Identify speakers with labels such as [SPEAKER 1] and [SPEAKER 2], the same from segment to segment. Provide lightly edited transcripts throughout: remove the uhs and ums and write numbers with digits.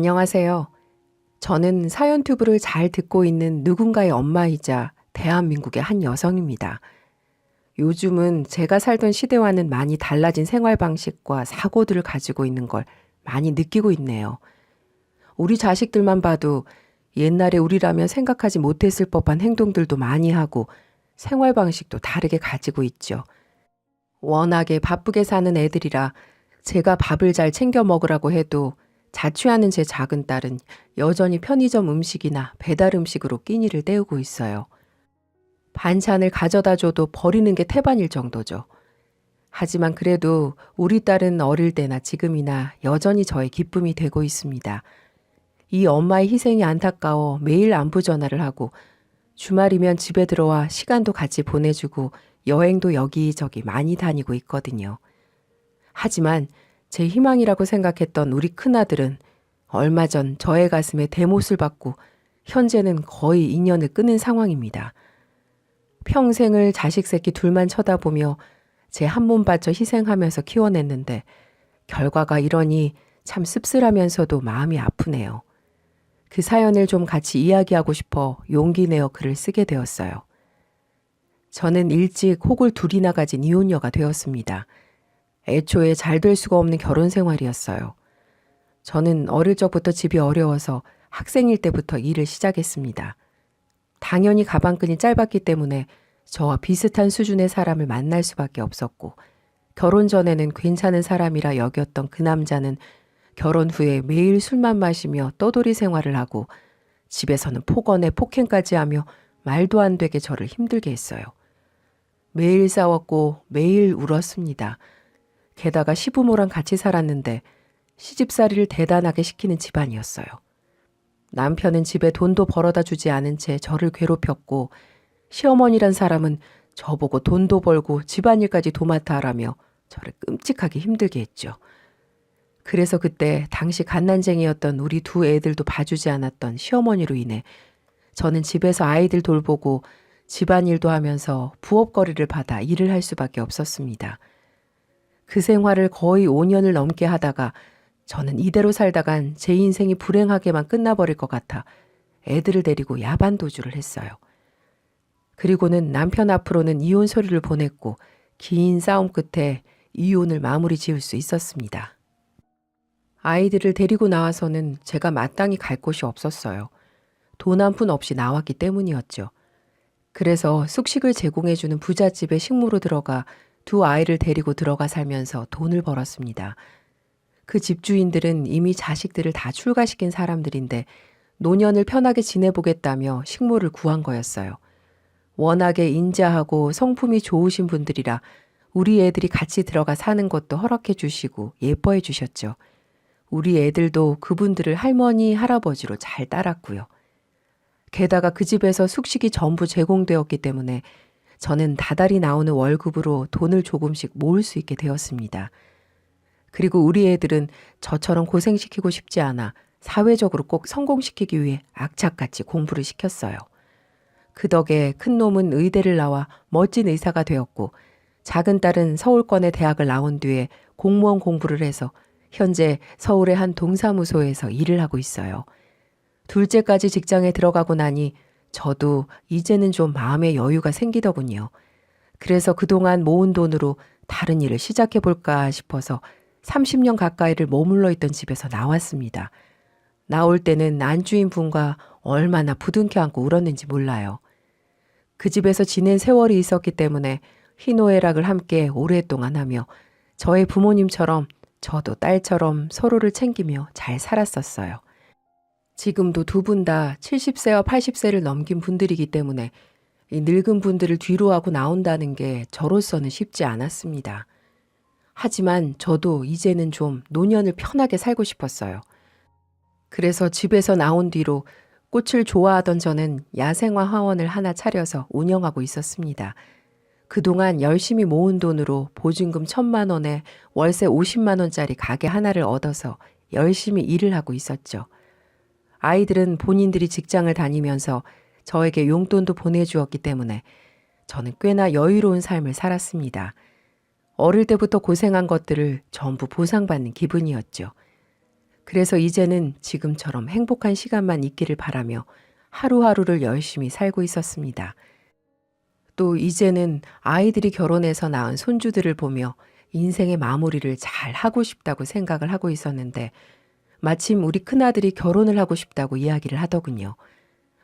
[SPEAKER 1] 안녕하세요. 저는 사연튜브를 잘 듣고 있는 누군가의 엄마이자 대한민국의 한 여성입니다. 요즘은 제가 살던 시대와는 많이 달라진 생활 방식과 사고들을 가지고 있는 걸 많이 느끼고 있네요. 우리 자식들만 봐도 옛날에 우리라면 생각하지 못했을 법한 행동들도 많이 하고 생활 방식도 다르게 가지고 있죠. 워낙에 바쁘게 사는 애들이라 제가 밥을 잘 챙겨 먹으라고 해도 자취하는 제 작은 딸은 여전히 편의점 음식이나 배달 음식으로 끼니를 때우고 있어요. 반찬을 가져다 줘도 버리는 게 태반일 정도죠. 하지만 그래도 우리 딸은 어릴 때나 지금이나 여전히 저의 기쁨이 되고 있습니다. 이 엄마의 희생이 안타까워 매일 안부 전화를 하고 주말이면 집에 들어와 시간도 같이 보내주고 여행도 여기저기 많이 다니고 있거든요. 하지만 제 희망이라고 생각했던 우리 큰아들은 얼마 전 저의 가슴에 대못을 받고 현재는 거의 인연을 끊은 상황입니다. 평생을 자식 새끼 둘만 쳐다보며 제 한 몸 바쳐 희생하면서 키워냈는데 결과가 이러니 참 씁쓸하면서도 마음이 아프네요. 그 사연을 좀 같이 이야기하고 싶어 용기 내어 글을 쓰게 되었어요. 저는 일찍 혹을 둘이나 가진 이혼녀가 되었습니다. 애초에 잘 될 수가 없는 결혼 생활이었어요. 저는 어릴 적부터 집이 어려워서 학생일 때부터 일을 시작했습니다. 당연히 가방끈이 짧았기 때문에 저와 비슷한 수준의 사람을 만날 수밖에 없었고 결혼 전에는 괜찮은 사람이라 여겼던 그 남자는 결혼 후에 매일 술만 마시며 떠돌이 생활을 하고 집에서는 폭언에 폭행까지 하며 말도 안 되게 저를 힘들게 했어요. 매일 싸웠고 매일 울었습니다. 게다가 시부모랑 같이 살았는데 시집살이를 대단하게 시키는 집안이었어요. 남편은 집에 돈도 벌어다 주지 않은 채 저를 괴롭혔고 시어머니란 사람은 저보고 돈도 벌고 집안일까지 도맡아 하라며 저를 끔찍하게 힘들게 했죠. 그래서 그때 당시 갓난쟁이였던 우리 두 애들도 봐주지 않았던 시어머니로 인해 저는 집에서 아이들 돌보고 집안일도 하면서 부업거리를 받아 일을 할 수밖에 없었습니다. 그 생활을 거의 5년을 넘게 하다가 저는 이대로 살다간 제 인생이 불행하게만 끝나버릴 것 같아 애들을 데리고 야반도주를 했어요. 그리고는 남편 앞으로는 이혼 서류를 보냈고 긴 싸움 끝에 이혼을 마무리 지을 수 있었습니다. 아이들을 데리고 나와서는 제가 마땅히 갈 곳이 없었어요. 돈 한 푼 없이 나왔기 때문이었죠. 그래서 숙식을 제공해주는 부잣집에 식모로 들어가 두 아이를 데리고 들어가 살면서 돈을 벌었습니다. 그 집주인들은 이미 자식들을 다 출가시킨 사람들인데 노년을 편하게 지내보겠다며 식모를 구한 거였어요. 워낙에 인자하고 성품이 좋으신 분들이라 우리 애들이 같이 들어가 사는 것도 허락해 주시고 예뻐해 주셨죠. 우리 애들도 그분들을 할머니, 할아버지로 잘 따랐고요. 게다가 그 집에서 숙식이 전부 제공되었기 때문에 저는 다달이 나오는 월급으로 돈을 조금씩 모을 수 있게 되었습니다. 그리고 우리 애들은 저처럼 고생시키고 싶지 않아 사회적으로 꼭 성공시키기 위해 악착같이 공부를 시켰어요. 그 덕에 큰 놈은 의대를 나와 멋진 의사가 되었고 작은 딸은 서울권의 대학을 나온 뒤에 공무원 공부를 해서 현재 서울의 한 동사무소에서 일을 하고 있어요. 둘째까지 직장에 들어가고 나니 저도 이제는 좀 마음의 여유가 생기더군요. 그래서 그동안 모은 돈으로 다른 일을 시작해볼까 싶어서 30년 가까이를 머물러 있던 집에서 나왔습니다. 나올 때는 안주인 분과 얼마나 부둥켜 안고 울었는지 몰라요. 그 집에서 지낸 세월이 있었기 때문에 희노애락을 함께 오랫동안 하며 저의 부모님처럼 저도 딸처럼 서로를 챙기며 잘 살았었어요. 지금도 두 분 다 70세와 80세를 넘긴 분들이기 때문에 이 늙은 분들을 뒤로 하고 나온다는 게 저로서는 쉽지 않았습니다. 하지만 저도 이제는 좀 노년을 편하게 살고 싶었어요. 그래서 집에서 나온 뒤로 꽃을 좋아하던 저는 야생화 화원을 하나 차려서 운영하고 있었습니다. 그동안 열심히 모은 돈으로 보증금 1,000만 원에 월세 50만 원짜리 가게 하나를 얻어서 열심히 일을 하고 있었죠. 아이들은 본인들이 직장을 다니면서 저에게 용돈도 보내주었기 때문에 저는 꽤나 여유로운 삶을 살았습니다. 어릴 때부터 고생한 것들을 전부 보상받는 기분이었죠. 그래서 이제는 지금처럼 행복한 시간만 있기를 바라며 하루하루를 열심히 살고 있었습니다. 또 이제는 아이들이 결혼해서 낳은 손주들을 보며 인생의 마무리를 잘 하고 싶다고 생각을 하고 있었는데 마침 우리 큰아들이 결혼을 하고 싶다고 이야기를 하더군요.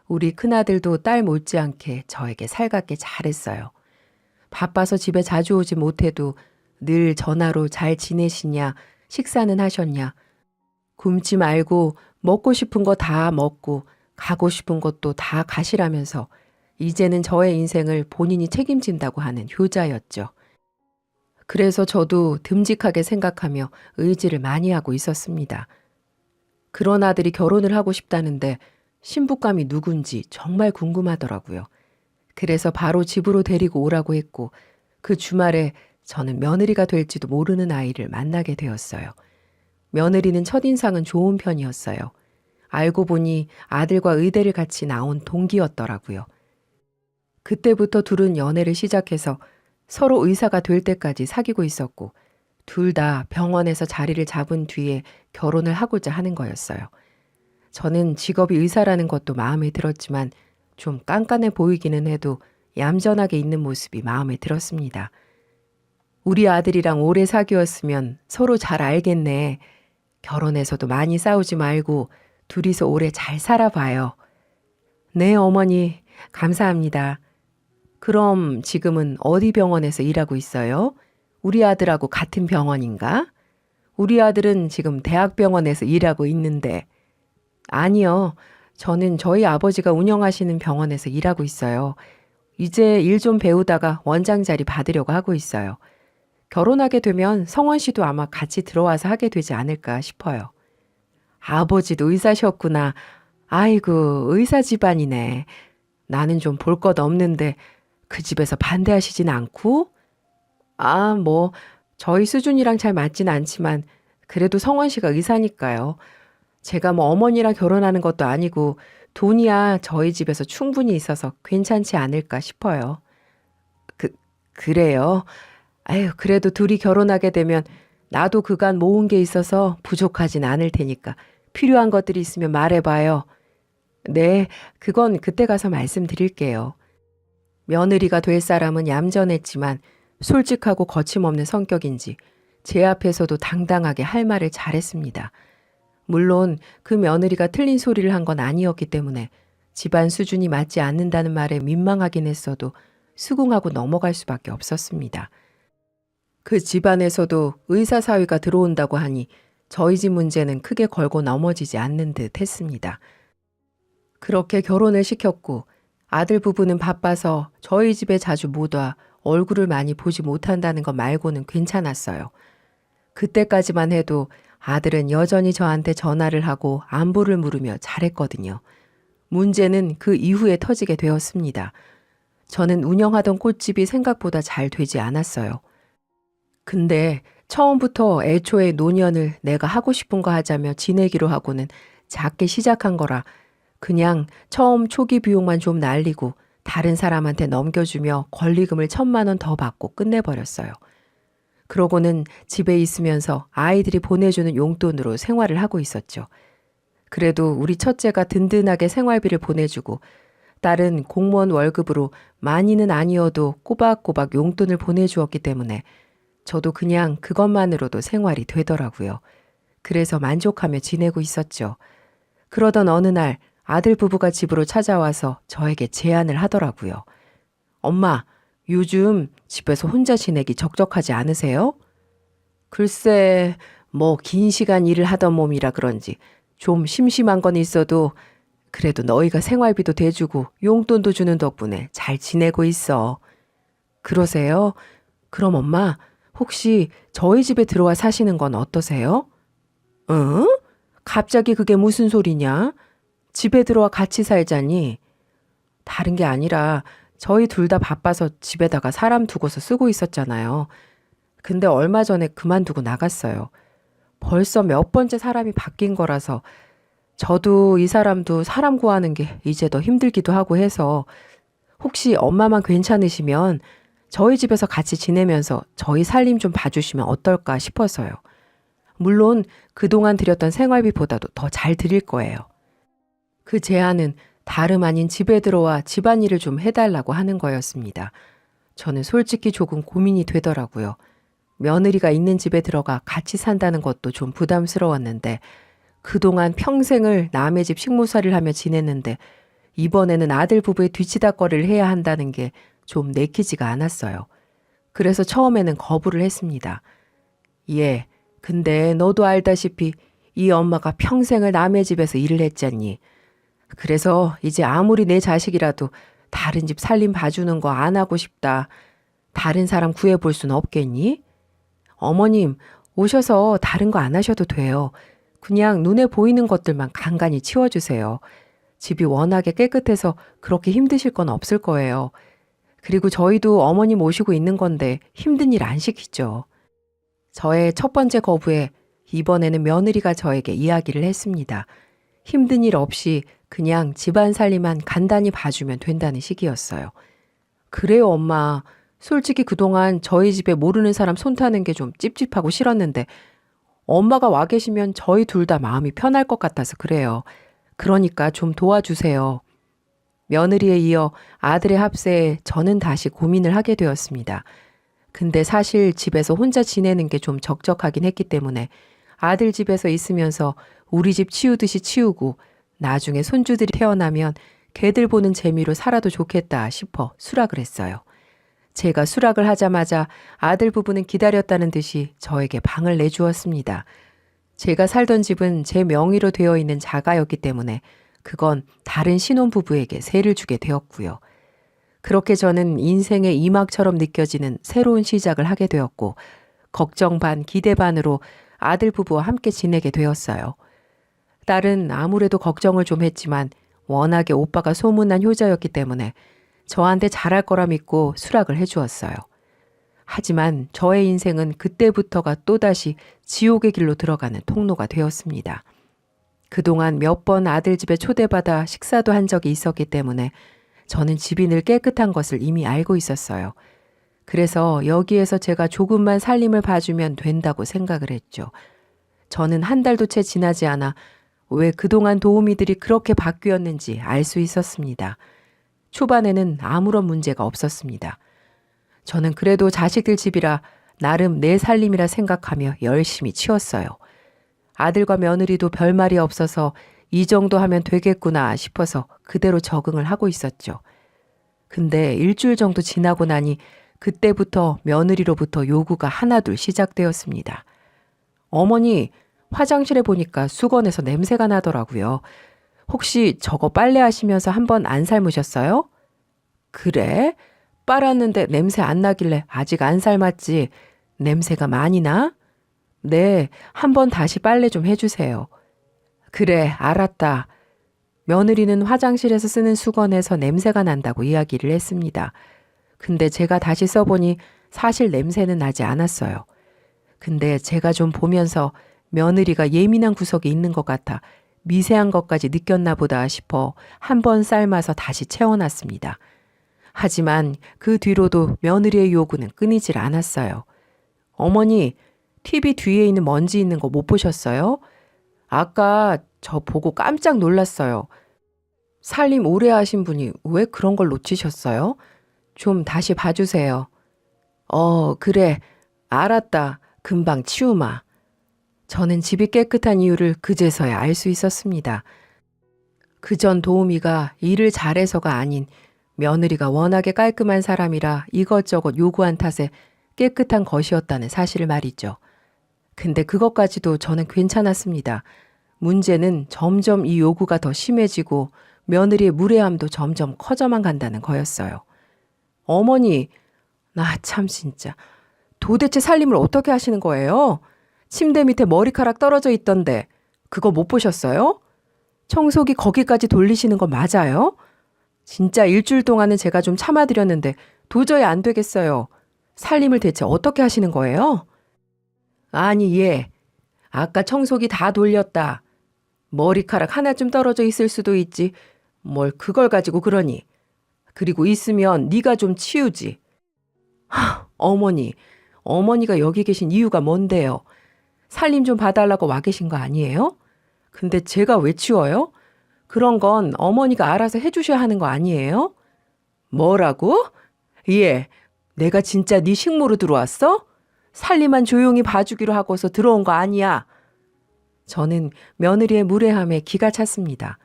[SPEAKER 1] 우리 큰아들도 딸 못지않게 저에게 살갑게 잘했어요. 바빠서 집에 자주 오지 못해도 늘 전화로 잘 지내시냐, 식사는 하셨냐, 굶지 말고 먹고 싶은 거 다 먹고 가고 싶은 곳도 다 가시라면서 이제는 저의 인생을 본인이 책임진다고 하는 효자였죠. 그래서 저도 듬직하게 생각하며 의지를 많이 하고 있었습니다. 그런 아들이 결혼을 하고 싶다는데 신부감이 누군지 정말 궁금하더라고요. 그래서 바로 집으로 데리고 오라고 했고 그 주말에 저는 며느리가 될지도 모르는 아이를 만나게 되었어요. 며느리는 첫인상은 좋은 편이었어요. 알고 보니 아들과 의대를 같이 나온 동기였더라고요. 그때부터 둘은 연애를 시작해서 서로 의사가 될 때까지 사귀고 있었고 둘 다 병원에서 자리를 잡은 뒤에 결혼을 하고자 하는 거였어요. 저는 직업이 의사라는 것도 마음에 들었지만 좀 깐깐해 보이기는 해도 얌전하게 있는 모습이 마음에 들었습니다. 우리 아들이랑 오래 사귀었으면 서로 잘 알겠네. 결혼해서도 많이 싸우지 말고 둘이서 오래 잘 살아봐요. 네, 어머니. 감사합니다. 그럼 지금은 어디 병원에서 일하고 있어요? 우리 아들하고 같은 병원인가? 우리 아들은 지금 대학병원에서 일하고 있는데. 아니요. 저는 저희 아버지가 운영하시는 병원에서 일하고 있어요. 이제 일 좀 배우다가 원장 자리 받으려고 하고 있어요. 결혼하게 되면 성원 씨도 아마 같이 들어와서 하게 되지 않을까 싶어요. 아버지도 의사셨구나. 아이고, 의사 집안이네. 나는 좀 볼 것 없는데 그 집에서 반대하시진 않고? 아, 뭐 저희 수준이랑 잘 맞진 않지만 그래도 성원 씨가 의사니까요. 제가 뭐 어머니랑 결혼하는 것도 아니고 돈이야 저희 집에서 충분히 있어서 괜찮지 않을까 싶어요. 그래요? 아유, 그래도 둘이 결혼하게 되면 나도 그간 모은 게 있어서 부족하진 않을 테니까 필요한 것들이 있으면 말해봐요. 네, 그건 그때 가서 말씀드릴게요. 며느리가 될 사람은 얌전했지만 솔직하고 거침없는 성격인지 제 앞에서도 당당하게 할 말을 잘했습니다. 물론 그 며느리가 틀린 소리를 한 건 아니었기 때문에 집안 수준이 맞지 않는다는 말에 민망하긴 했어도 수긍하고 넘어갈 수밖에 없었습니다. 그 집안에서도 의사 사위가 들어온다고 하니 저희 집 문제는 크게 걸고 넘어지지 않는 듯 했습니다. 그렇게 결혼을 시켰고 아들 부부는 바빠서 저희 집에 자주 못 와 얼굴을 많이 보지 못한다는 것 말고는 괜찮았어요. 그때까지만 해도 아들은 여전히 저한테 전화를 하고 안부를 물으며 잘했거든요. 문제는 그 이후에 터지게 되었습니다. 저는 운영하던 꽃집이 생각보다 잘 되지 않았어요. 근데 처음부터 애초에 노년을 내가 하고 싶은 거 하자며 지내기로 하고는 작게 시작한 거라 그냥 처음 초기 비용만 좀 날리고 다른 사람한테 넘겨주며 권리금을 1,000만 원 더 받고 끝내버렸어요. 그러고는 집에 있으면서 아이들이 보내주는 용돈으로 생활을 하고 있었죠. 그래도 우리 첫째가 든든하게 생활비를 보내주고 딸은 공무원 월급으로 많이는 아니어도 꼬박꼬박 용돈을 보내주었기 때문에 저도 그냥 그것만으로도 생활이 되더라고요. 그래서 만족하며 지내고 있었죠. 그러던 어느 날 아들 부부가 집으로 찾아와서 저에게 제안을 하더라고요. 엄마, 요즘 집에서 혼자 지내기 적적하지 않으세요? 글쎄, 뭐 긴 시간 일을 하던 몸이라 그런지 좀 심심한 건 있어도 그래도 너희가 생활비도 대주고 용돈도 주는 덕분에 잘 지내고 있어. 그러세요? 그럼 엄마, 혹시 저희 집에 들어와 사시는 건 어떠세요? 응? 갑자기 그게 무슨 소리냐? 집에 들어와 같이 살자니? 다른 게 아니라 저희 둘 다 바빠서 집에다가 사람 두고서 쓰고 있었잖아요. 근데 얼마 전에 그만두고 나갔어요. 벌써 몇 번째 사람이 바뀐 거라서 저도 이 사람도 사람 구하는 게 이제 더 힘들기도 하고 해서 혹시 엄마만 괜찮으시면 저희 집에서 같이 지내면서 저희 살림 좀 봐주시면 어떨까 싶어서요. 물론 그동안 드렸던 생활비보다도 더 잘 드릴 거예요. 그 제안은 다름 아닌 집에 들어와 집안일을 좀 해달라고 하는 거였습니다. 저는 솔직히 조금 고민이 되더라고요. 며느리가 있는 집에 들어가 같이 산다는 것도 좀 부담스러웠는데 그동안 평생을 남의 집 식모살이를 하며 지냈는데 이번에는 아들 부부의 뒤치다꺼리를 해야 한다는 게 좀 내키지가 않았어요. 그래서 처음에는 거부를 했습니다. 예, 근데 너도 알다시피 이 엄마가 평생을 남의 집에서 일을 했잖니. 그래서 이제 아무리 내 자식이라도 다른 집 살림 봐주는 거 안 하고 싶다. 다른 사람 구해볼 순 없겠니? 어머님, 오셔서 다른 거 안 하셔도 돼요. 그냥 눈에 보이는 것들만 간간히 치워주세요. 집이 워낙에 깨끗해서 그렇게 힘드실 건 없을 거예요. 그리고 저희도 어머님 모시고 있는 건데 힘든 일 안 시키죠. 저의 첫 번째 거부에 이번에는 며느리가 저에게 이야기를 했습니다. 힘든 일 없이 그냥 집안 살림만 간단히 봐주면 된다는 식이었어요. 그래요, 엄마. 솔직히 그동안 저희 집에 모르는 사람 손 타는 게 좀 찝찝하고 싫었는데 엄마가 와 계시면 저희 둘 다 마음이 편할 것 같아서 그래요. 그러니까 좀 도와주세요. 며느리에 이어 아들의 합세에 저는 다시 고민을 하게 되었습니다. 근데 사실 집에서 혼자 지내는 게 좀 적적하긴 했기 때문에 아들 집에서 있으면서 우리 집 치우듯이 치우고 나중에 손주들이 태어나면 걔들 보는 재미로 살아도 좋겠다 싶어 수락을 했어요. 제가 수락을 하자마자 아들 부부는 기다렸다는 듯이 저에게 방을 내주었습니다. 제가 살던 집은 제 명의로 되어 있는 자가였기 때문에 그건 다른 신혼부부에게 세를 주게 되었고요. 그렇게 저는 인생의 이막처럼 느껴지는 새로운 시작을 하게 되었고 걱정 반 기대 반으로 아들 부부와 함께 지내게 되었어요. 딸은 아무래도 걱정을 좀 했지만 워낙에 오빠가 소문난 효자였기 때문에 저한테 잘할 거라 믿고 수락을 해주었어요. 하지만 저의 인생은 그때부터가 또다시 지옥의 길로 들어가는 통로가 되었습니다. 그동안 몇 번 아들 집에 초대받아 식사도 한 적이 있었기 때문에 저는 집이 늘 깨끗한 것을 이미 알고 있었어요. 그래서 여기에서 제가 조금만 살림을 봐주면 된다고 생각을 했죠. 저는 한 달도 채 지나지 않아 왜 그동안 도우미들이 그렇게 바뀌었는지 알 수 있었습니다. 초반에는 아무런 문제가 없었습니다. 저는 그래도 자식들 집이라 나름 내 살림이라 생각하며 열심히 치웠어요. 아들과 며느리도 별말이 없어서 이 정도 하면 되겠구나 싶어서 그대로 적응을 하고 있었죠. 근데 일주일 정도 지나고 나니 그때부터 며느리로부터 요구가 하나둘 시작되었습니다. 어머니, 화장실에 보니까 수건에서 냄새가 나더라고요. 혹시 저거 빨래하시면서 한번 안 삶으셨어요? 그래? 빨았는데 냄새 안 나길래 아직 안 삶았지. 냄새가 많이 나? 네, 한번 다시 빨래 좀 해주세요. 그래, 알았다. 며느리는 화장실에서 쓰는 수건에서 냄새가 난다고 이야기를 했습니다. 근데 제가 다시 써보니 사실 냄새는 나지 않았어요. 근데 제가 좀 보면서 며느리가 예민한 구석이 있는 것 같아 미세한 것까지 느꼈나 보다 싶어 한 번 삶아서 다시 채워놨습니다. 하지만 그 뒤로도 며느리의 요구는 끊이질 않았어요. 어머니, TV 뒤에 있는 먼지 있는 거 못 보셨어요? 아까 저 보고 깜짝 놀랐어요. 살림 오래 하신 분이 왜 그런 걸 놓치셨어요? 좀 다시 봐주세요. 그래. 알았다. 금방 치우마. 저는 집이 깨끗한 이유를 그제서야 알 수 있었습니다. 그전 도우미가 일을 잘해서가 아닌 며느리가 워낙에 깔끔한 사람이라 이것저것 요구한 탓에 깨끗한 것이었다는 사실을 말이죠. 근데 그것까지도 저는 괜찮았습니다. 문제는 점점 이 요구가 더 심해지고 며느리의 무례함도 점점 커져만 간다는 거였어요. 어머니, 나 참 진짜 도대체 살림을 어떻게 하시는 거예요? 침대 밑에 머리카락 떨어져 있던데 그거 못 보셨어요? 청소기 거기까지 돌리시는 거 맞아요? 진짜 일주일 동안은 제가 좀 참아드렸는데 도저히 안 되겠어요. 살림을 대체 어떻게 하시는 거예요? 아니, 예. 아까 청소기 다 돌렸다. 머리카락 하나쯤 떨어져 있을 수도 있지. 뭘 그걸 가지고 그러니. 그리고 있으면 네가 좀 치우지. 어머니가 여기 계신 이유가 뭔데요? 살림 좀 봐달라고 와 계신 거 아니에요? 근데 제가 왜 치워요? 그런 건 어머니가 알아서 해주셔야 하는 거 아니에요? 뭐라고? 예, 내가 진짜 네 식모로 들어왔어? 살림만 조용히 봐주기로 하고서 들어온 거 아니야. 저는 며느리의 무례함에 기가 찼습니다.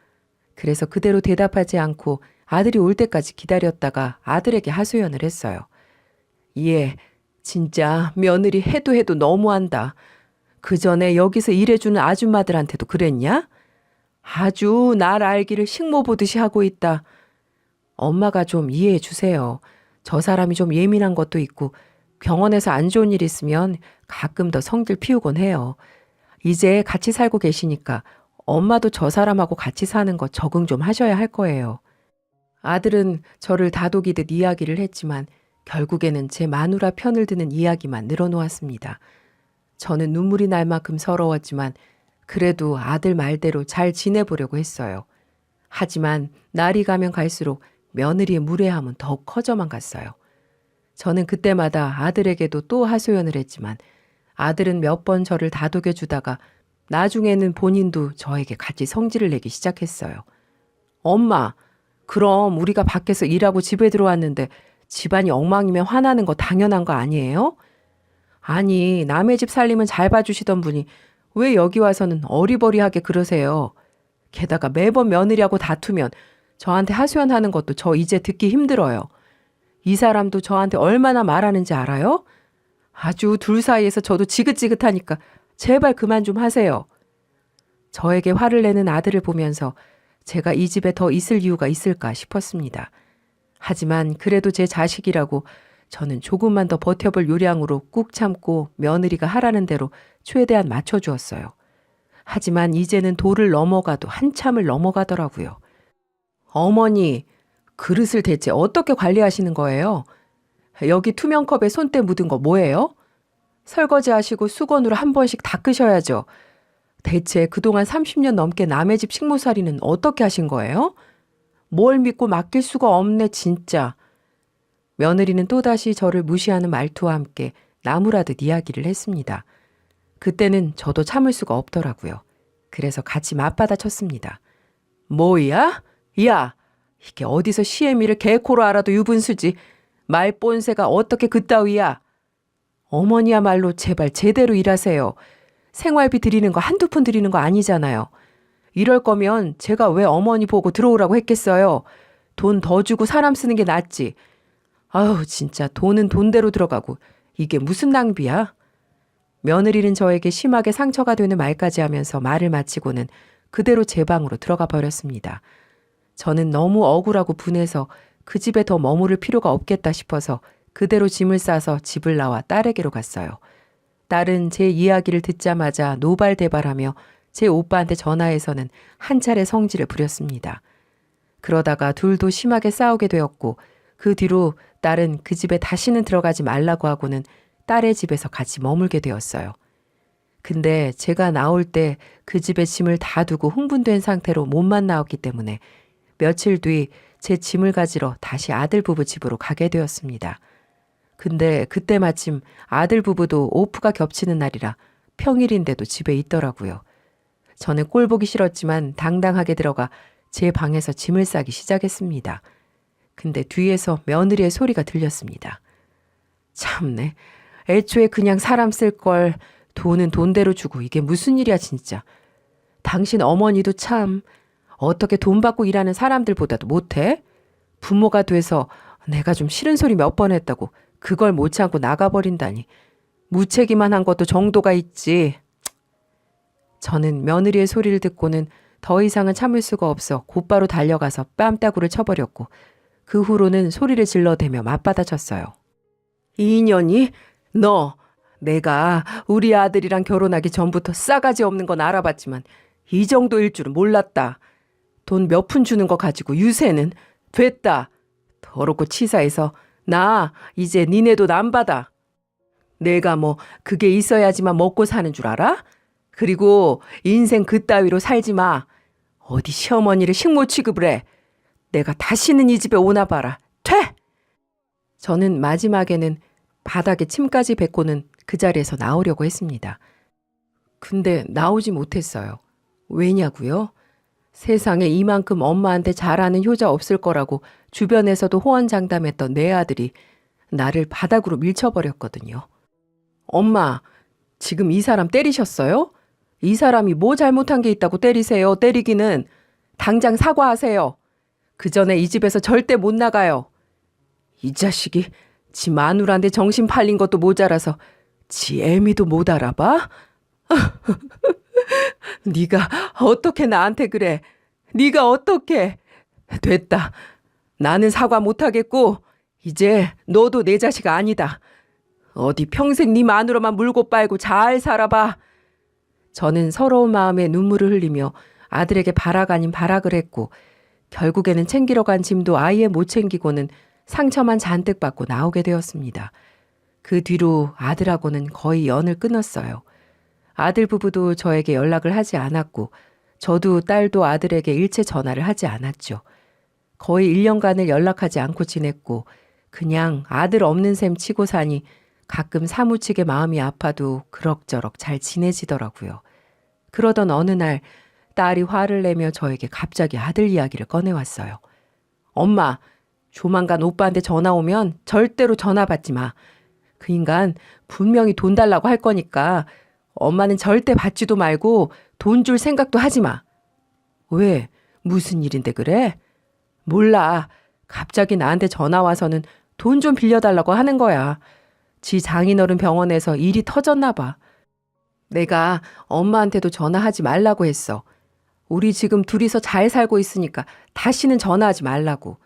[SPEAKER 1] 그래서 그대로 대답하지 않고 아들이 올 때까지 기다렸다가 아들에게 하소연을 했어요. 예, 진짜 며느리 해도 해도 너무한다. 그 전에 여기서 일해주는 아줌마들한테도 그랬냐? 아주 날 알기를 식모 보듯이 하고 있다. 엄마가 좀 이해해 주세요. 저 사람이 좀 예민한 것도 있고 병원에서 안 좋은 일 있으면 가끔 더 성질 피우곤 해요. 이제 같이 살고 계시니까 엄마도 저 사람하고 같이 사는 거 적응 좀 하셔야 할 거예요. 아들은 저를 다독이듯 이야기를 했지만 결국에는 제 마누라 편을 드는 이야기만 늘어놓았습니다. 저는 눈물이 날 만큼 서러웠지만 그래도 아들 말대로 잘 지내보려고 했어요. 하지만 날이 가면 갈수록 며느리의 무례함은 더욱 커져만 갔어요. 저는 그때마다 아들에게도 또 하소연을 했지만 아들은 몇 번 저를 다독여 주다가 나중에는 본인도 저에게 같이 성질을 내기 시작했어요. 엄마, 그럼 우리가 밖에서 일하고 집에 들어왔는데 집안이 엉망이면 화나는 거 당연한 거 아니에요? 아니, 남의 집 살림은 잘 봐주시던 분이 왜 여기 와서는 어리버리하게 그러세요? 게다가 매번 며느리하고 다투면 저한테 하소연하는 것도 저 이제 듣기 힘들어요. 이 사람도 저한테 얼마나 말하는지 알아요? 아주 둘 사이에서 저도 지긋지긋하니까 제발 그만 좀 하세요. 저에게 화를 내는 아들을 보면서 제가 이 집에 더 있을 이유가 있을까 싶었습니다. 하지만 그래도 제 자식이라고 저는 조금만 더 버텨볼 요량으로 꾹 참고 며느리가 하라는 대로 최대한 맞춰주었어요. 하지만 이제는 도를 넘어가도 한참을 넘어가더라고요. 어머니, 그릇을 대체 어떻게 관리하시는 거예요? 여기 투명컵에 손때 묻은 거 뭐예요? 설거지 하시고 수건으로 한 번씩 닦으셔야죠. 대체 그동안 30년 넘게 남의 집 식모살이는 어떻게 하신 거예요? 뭘 믿고 맡길 수가 없네 진짜. 며느리는 또다시 저를 무시하는 말투와 함께 나무라듯 이야기를 했습니다. 그때는 저도 참을 수가 없더라고요. 그래서 같이 맞받아 쳤습니다. 뭐야? 야, 이게 어디서 시애미를 개코로 알아도 유분수지. 말본새가 어떻게 그따위야. 어머니야말로 제발 제대로 일하세요. 생활비 드리는 거 한두 푼 드리는 거 아니잖아요. 이럴 거면 제가 왜 어머니 보고 들어오라고 했겠어요. 돈 더 주고 사람 쓰는 게 낫지. 아우 진짜 돈은 돈대로 들어가고 이게 무슨 낭비야. 며느리는 저에게 심하게 상처가 되는 말까지 하면서 말을 마치고는 그대로 제 방으로 들어가 버렸습니다. 저는 너무 억울하고 분해서 그 집에 더 머무를 필요가 없겠다 싶어서 그대로 짐을 싸서 집을 나와 딸에게로 갔어요. 딸은 제 이야기를 듣자마자 노발대발하며 제 오빠한테 전화해서는 한 차례 성질을 부렸습니다. 그러다가 둘도 심하게 싸우게 되었고 그 뒤로 딸은 그 집에 다시는 들어가지 말라고 하고는 딸의 집에서 같이 머물게 되었어요. 근데 제가 나올 때 그 집에 짐을 다 두고 흥분된 상태로 몸만 나왔기 때문에 며칠 뒤 제 짐을 가지러 다시 아들 부부 집으로 가게 되었습니다. 근데 그때 마침 아들 부부도 오프가 겹치는 날이라 평일인데도 집에 있더라고요. 저는 꼴 보기 싫었지만 당당하게 들어가 제 방에서 짐을 싸기 시작했습니다. 근데 뒤에서 며느리의 소리가 들렸습니다. 참네. 애초에 그냥 사람 쓸 걸 돈은 돈대로 주고 이게 무슨 일이야 진짜. 당신 어머니도 참 어떻게 돈 받고 일하는 사람들보다도 못해? 부모가 돼서 내가 좀 싫은 소리 몇 번 했다고 그걸 못 참고 나가버린다니. 무책임한 한 것도 정도가 있지. 저는 며느리의 소리를 듣고는 더 이상은 참을 수가 없어 곧바로 달려가서 뺨따구를 쳐버렸고 그 후로는 소리를 질러대며 맞받아쳤어요. 이 인연이? 너, 내가 우리 아들이랑 결혼하기 전부터 싸가지 없는 건 알아봤지만 이 정도일 줄은 몰랐다. 돈 몇 푼 주는 거 가지고 유세는 됐다. 더럽고 치사해서 나 이제 니네 돈 안 받아. 내가 뭐 그게 있어야지만 먹고 사는 줄 알아? 그리고 인생 그따위로 살지 마. 어디 시어머니를 식모 취급을 해. 내가 다시는 이 집에 오나 봐라. 퇴! 저는 마지막에는 바닥에 침까지 뱉고는 그 자리에서 나오려고 했습니다. 근데 나오지 못했어요. 왜냐고요? 세상에 이만큼 엄마한테 잘하는 효자 없을 거라고 주변에서도 호언장담했던 내 아들이 나를 바닥으로 밀쳐버렸거든요. 엄마, 지금 이 사람 때리셨어요? 이 사람이 뭐 잘못한 게 있다고 때리세요? 때리기는. 당장 사과하세요. 그 전에 이 집에서 절대 못 나가요. 이 자식이 지 마누라한테 정신 팔린 것도 모자라서 지 애미도 못 알아봐? 네가 어떻게 나한테 그래? 네가 어떻게? 됐다. 나는 사과 못하겠고 이제 너도 내 자식 아니다. 어디 평생 네 마누라만 물고 빨고 잘 살아봐. 저는 서러운 마음에 눈물을 흘리며 아들에게 발악 아닌 발악을 했고 결국에는 챙기러 간 짐도 아예 못 챙기고는 상처만 잔뜩 받고 나오게 되었습니다. 그 뒤로 아들하고는 거의 연을 끊었어요. 아들 부부도 저에게 연락을 하지 않았고 저도 딸도 아들에게 일체 전화를 하지 않았죠. 거의 1년간을 연락하지 않고 지냈고 그냥 아들 없는 셈 치고 사니 가끔 사무치게 마음이 아파도 그럭저럭 잘 지내지더라고요. 그러던 어느 날 딸이 화를 내며 저에게 갑자기 아들 이야기를 꺼내왔어요. 엄마, 조만간 오빠한테 전화 오면 절대로 전화 받지 마. 그 인간 분명히 돈 달라고 할 거니까 엄마는 절대 받지도 말고 돈 줄 생각도 하지 마. 왜? 무슨 일인데 그래? 몰라. 갑자기 나한테 전화 와서는 돈 좀 빌려달라고 하는 거야. 지 장인어른 병원에서 일이 터졌나 봐. 내가 엄마한테도 전화하지 말라고 했어. 우리 지금 둘이서 잘 살고 있으니까 다시는 전화하지 말라고.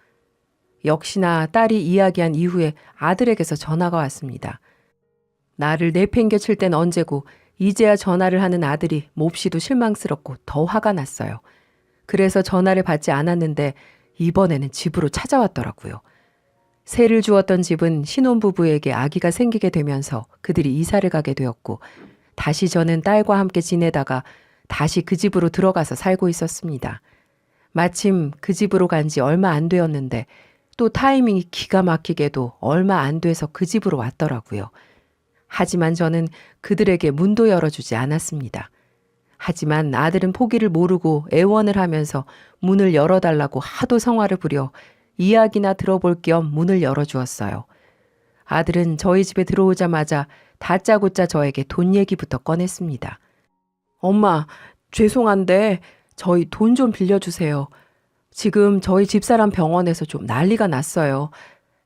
[SPEAKER 1] 역시나 딸이 이야기한 이후에 아들에게서 전화가 왔습니다. 나를 내팽개칠 땐 언제고 이제야 전화를 하는 아들이 몹시도 실망스럽고 더 화가 났어요. 그래서 전화를 받지 않았는데 이번에는 집으로 찾아왔더라고요. 세를 주었던 집은 신혼부부에게 아기가 생기게 되면서 그들이 이사를 가게 되었고 다시 저는 딸과 함께 지내다가 다시 그 집으로 들어가서 살고 있었습니다. 마침 그 집으로 간 지 얼마 안 되었는데 또 타이밍이 기가 막히게도 얼마 안 돼서 그 집으로 왔더라고요. 하지만 저는 그들에게 문도 열어주지 않았습니다. 하지만 아들은 포기를 모르고 애원을 하면서 문을 열어달라고 하도 성화를 부려 이야기나 들어볼 겸 문을 열어주었어요. 아들은 저희 집에 들어오자마자 다짜고짜 저에게 돈 얘기부터 꺼냈습니다. 엄마, 죄송한데 저희 돈 좀 빌려주세요. 지금 저희 집사람 병원에서 좀 난리가 났어요.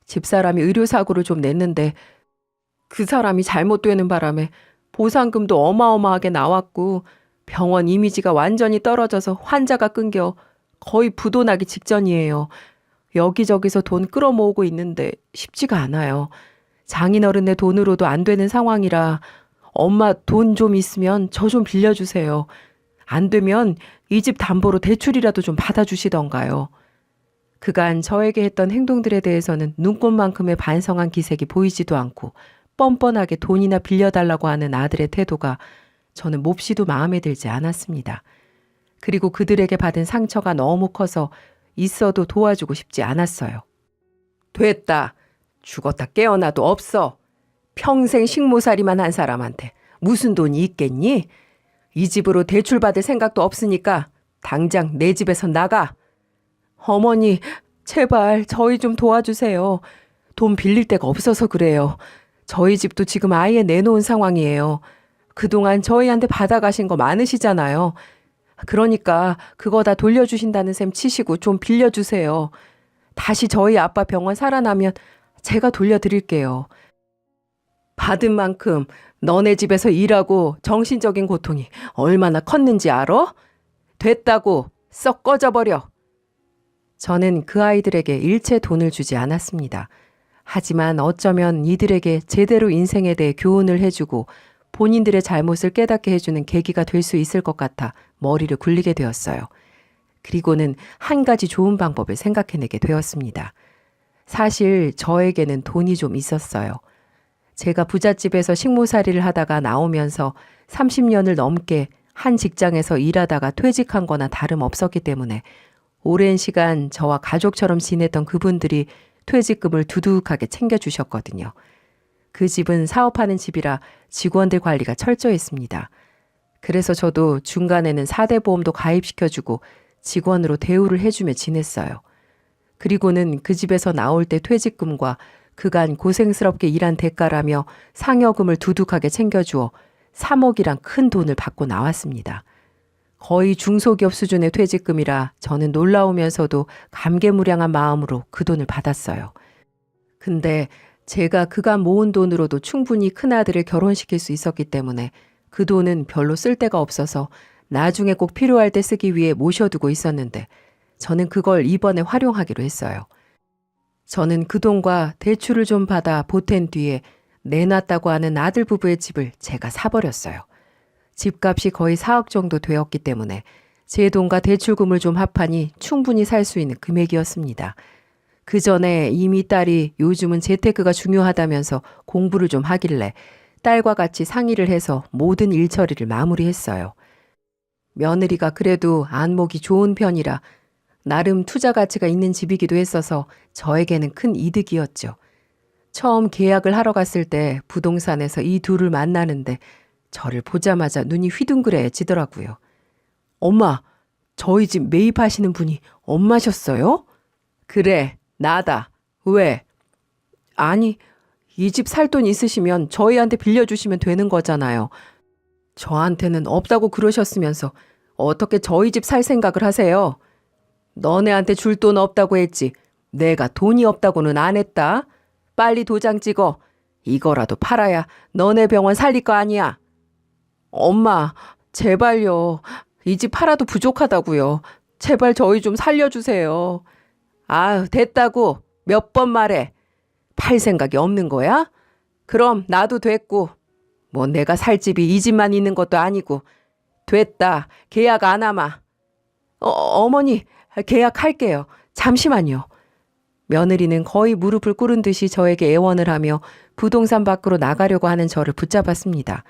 [SPEAKER 1] 집사람이 의료사고를 좀 냈는데 그 사람이 잘못되는 바람에 보상금도 어마어마하게 나왔고 병원 이미지가 완전히 떨어져서 환자가 끊겨 거의 부도나기 직전이에요. 여기저기서 돈 끌어모으고 있는데 쉽지가 않아요. 장인어른의 돈으로도 안 되는 상황이라 엄마 돈 좀 있으면 저 좀 빌려주세요. 안 되면 이 집 담보로 대출이라도 좀 받아주시던가요. 그간 저에게 했던 행동들에 대해서는 눈꽃만큼의 반성한 기색이 보이지도 않고 뻔뻔하게 돈이나 빌려달라고 하는 아들의 태도가 저는 몹시도 마음에 들지 않았습니다. 그리고 그들에게 받은 상처가 너무 커서 있어도 도와주고 싶지 않았어요. 됐다. 죽었다 깨어나도 없어. 평생 식모살이만 한 사람한테 무슨 돈이 있겠니? 이 집으로 대출받을 생각도 없으니까 당장 내 집에서 나가. 어머니, 제발 저희 좀 도와주세요. 돈 빌릴 데가 없어서 그래요. 저희 집도 지금 아예 내놓은 상황이에요. 그동안 저희한테 받아가신 거 많으시잖아요. 그러니까 그거 다 돌려주신다는 셈 치시고 좀 빌려주세요. 다시 저희 아빠 병원 살아나면 제가 돌려드릴게요. 받은 만큼 너네 집에서 일하고 정신적인 고통이 얼마나 컸는지 알아? 됐다고 썩 꺼져버려. 저는 그 아이들에게 일체 돈을 주지 않았습니다. 하지만 어쩌면 이들에게 제대로 인생에 대해 교훈을 해주고 본인들의 잘못을 깨닫게 해주는 계기가 될 수 있을 것 같아 머리를 굴리게 되었어요. 그리고는 한 가지 좋은 방법을 생각해내게 되었습니다. 사실 저에게는 돈이 좀 있었어요. 제가 부잣집에서 식모살이를 하다가 나오면서 30년을 넘게 한 직장에서 일하다가 퇴직한 거나 다름없었기 때문에 오랜 시간 저와 가족처럼 지냈던 그분들이 퇴직금을 두둑하게 챙겨주셨거든요. 그 집은 사업하는 집이라 직원들 관리가 철저했습니다. 그래서 저도 중간에는 4대 보험도 가입시켜주고 직원으로 대우를 해주며 지냈어요. 그리고는 그 집에서 나올 때 퇴직금과 그간 고생스럽게 일한 대가라며 상여금을 두둑하게 챙겨주어 3억이란 큰 돈을 받고 나왔습니다. 거의 중소기업 수준의 퇴직금이라 저는 놀라우면서도 감개무량한 마음으로 그 돈을 받았어요. 근데 제가 그간 모은 돈으로도 충분히 큰아들을 결혼시킬 수 있었기 때문에 그 돈은 별로 쓸 데가 없어서 나중에 꼭 필요할 때 쓰기 위해 모셔두고 있었는데 저는 그걸 이번에 활용하기로 했어요. 저는 그 돈과 대출을 좀 받아 보탠 뒤에 내놨다고 하는 아들 부부의 집을 제가 사버렸어요. 집값이 거의 4억 정도 되었기 때문에 제 돈과 대출금을 좀 합하니 충분히 살 수 있는 금액이었습니다. 그 전에 이미 딸이 요즘은 재테크가 중요하다면서 공부를 좀 하길래 딸과 같이 상의를 해서 모든 일처리를 마무리했어요. 며느리가 그래도 안목이 좋은 편이라 나름 투자 가치가 있는 집이기도 했어서 저에게는 큰 이득이었죠. 처음 계약을 하러 갔을 때 부동산에서 이 둘을 만나는데 저를 보자마자 눈이 휘둥그레지더라고요. 엄마, 저희 집 매입하시는 분이 엄마셨어요? 그래, 나다. 왜? 아니, 이 집 살 돈 있으시면 저희한테 빌려주시면 되는 거잖아요. 저한테는 없다고 그러셨으면서 어떻게 저희 집 살 생각을 하세요? 너네한테 줄 돈 없다고 했지. 내가 돈이 없다고는 안 했다. 빨리 도장 찍어. 이거라도 팔아야 너네 병원 살릴 거 아니야. 엄마, 제발요. 이 집 팔아도 부족하다고요. 제발 저희 좀 살려주세요. 아유, 됐다고. 몇 번 말해. 팔 생각이 없는 거야? 그럼 나도 됐고. 뭐 내가 살 집이 이 집만 있는 것도 아니고. 됐다. 계약 안 하마. 어머니, 계약할게요. 잠시만요. 며느리는 거의 무릎을 꿇은 듯이 저에게 애원을 하며 부동산 밖으로 나가려고 하는 저를 붙잡았습니다.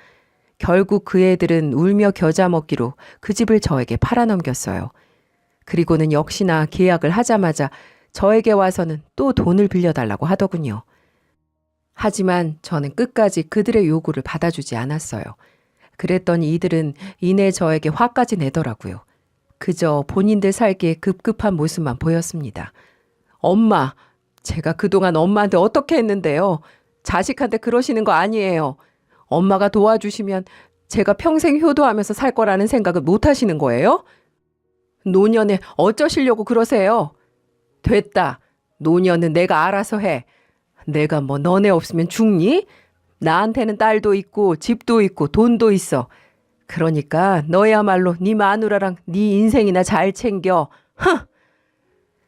[SPEAKER 1] 결국 그 애들은 울며 겨자 먹기로 그 집을 저에게 팔아넘겼어요. 그리고는 역시나 계약을 하자마자 저에게 와서는 또 돈을 빌려달라고 하더군요. 하지만 저는 끝까지 그들의 요구를 받아주지 않았어요. 그랬더니 이들은 이내 저에게 화까지 내더라고요. 그저 본인들 살기에 급급한 모습만 보였습니다. 엄마, 제가 그동안 엄마한테 어떻게 했는데요. 자식한테 그러시는 거 아니에요. 엄마가 도와주시면 제가 평생 효도하면서 살 거라는 생각을 못 하시는 거예요? 노년에 어쩌시려고 그러세요? 됐다. 노년은 내가 알아서 해. 내가 뭐 너네 없으면 죽니? 나한테는 딸도 있고 집도 있고 돈도 있어. 그러니까 너야말로 네 마누라랑 네 인생이나 잘 챙겨. 흥!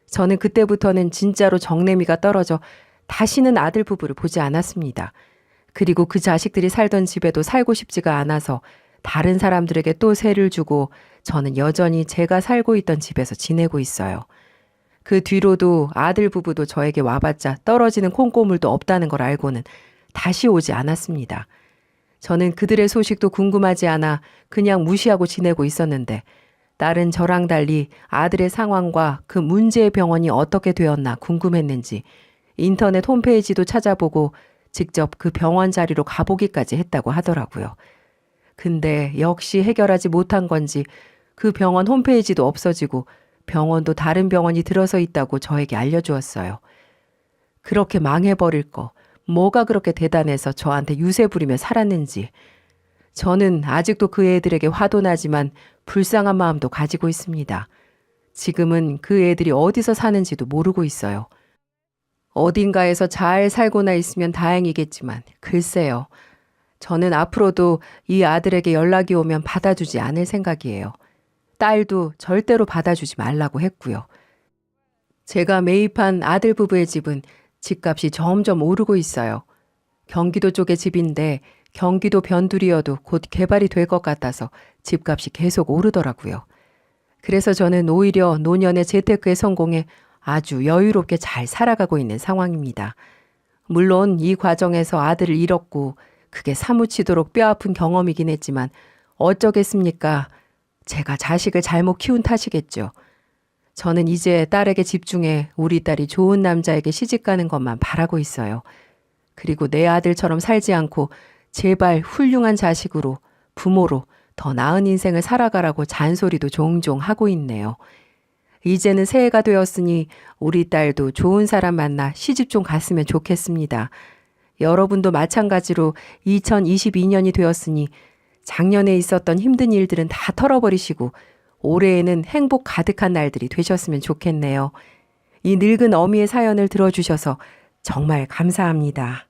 [SPEAKER 1] 저는 그때부터는 진짜로 정내미가 떨어져 다시는 아들 부부를 보지 않았습니다. 그리고 그 자식들이 살던 집에도 살고 싶지가 않아서 다른 사람들에게 또 세를 주고 저는 여전히 제가 살고 있던 집에서 지내고 있어요. 그 뒤로도 아들 부부도 저에게 와봤자 떨어지는 콩고물도 없다는 걸 알고는 다시 오지 않았습니다. 저는 그들의 소식도 궁금하지 않아 그냥 무시하고 지내고 있었는데 딸은 저랑 달리 아들의 상황과 그 문제의 병원이 어떻게 되었나 궁금했는지 인터넷 홈페이지도 찾아보고 직접 그 병원 자리로 가보기까지 했다고 하더라고요. 근데 역시 해결하지 못한 건지 그 병원 홈페이지도 없어지고 병원도 다른 병원이 들어서 있다고 저에게 알려주었어요. 그렇게 망해버릴 거 뭐가 그렇게 대단해서 저한테 유세 부리며 살았는지 저는 아직도 그 애들에게 화도 나지만 불쌍한 마음도 가지고 있습니다. 지금은 그 애들이 어디서 사는지도 모르고 있어요. 어딘가에서 잘 살고나 있으면 다행이겠지만 글쎄요. 저는 앞으로도 이 아들에게 연락이 오면 받아주지 않을 생각이에요. 딸도 절대로 받아주지 말라고 했고요. 제가 매입한 아들 부부의 집은 집값이 점점 오르고 있어요. 경기도 쪽의 집인데 경기도 변두리여도 곧 개발이 될 것 같아서 집값이 계속 오르더라고요. 그래서 저는 오히려 노년의 재테크에 성공해 아주 여유롭게 잘 살아가고 있는 상황입니다. 물론 이 과정에서 아들을 잃었고 그게 사무치도록 뼈아픈 경험이긴 했지만 어쩌겠습니까? 제가 자식을 잘못 키운 탓이겠죠. 저는 이제 딸에게 집중해 우리 딸이 좋은 남자에게 시집가는 것만 바라고 있어요. 그리고 내 아들처럼 살지 않고 제발 훌륭한 자식으로 부모로 더 나은 인생을 살아가라고 잔소리도 종종 하고 있네요. 이제는 새해가 되었으니 우리 딸도 좋은 사람 만나 시집 좀 갔으면 좋겠습니다. 여러분도 마찬가지로 2022년이 되었으니 작년에 있었던 힘든 일들은 다 털어버리시고 올해에는 행복 가득한 날들이 되셨으면 좋겠네요. 이 늙은 어미의 사연을 들어주셔서 정말 감사합니다.